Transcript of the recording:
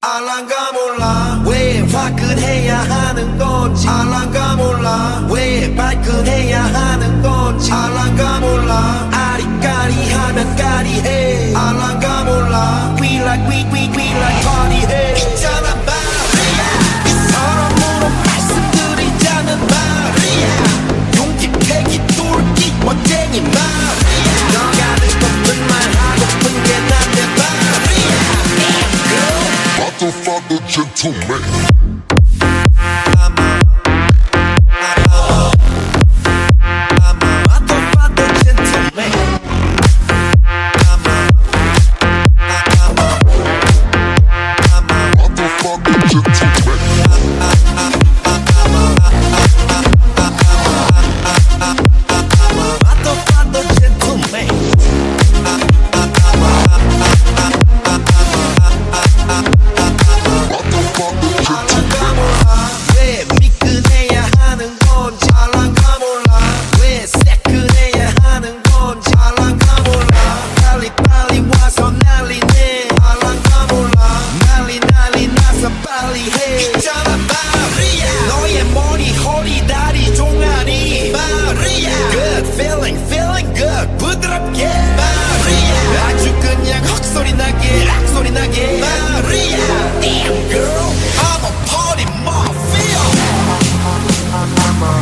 알란가 몰라 왜 화끈해야 하는 건지 알란가 몰라 왜 발끈해야 하는 건지 알란가 몰라 아리까리하면 까리해 알란가 몰라 We like we like party해 있잖아 말이야 이 사람으로 말씀드리자는 말이야 용기 패기 뚫기 멋쟁이 말이야 너가 듣고픈 말 하고픈 게 난데 말이야 Motherfucker gentleman 있잖아 마리아 너의 머리 허리 다리 종아리 마리아 Good feeling good 부드럽게 마리아 아주 그냥 헉소리 나게 악소리 나게 마리아 Damn girl I'm a party mafia I'm a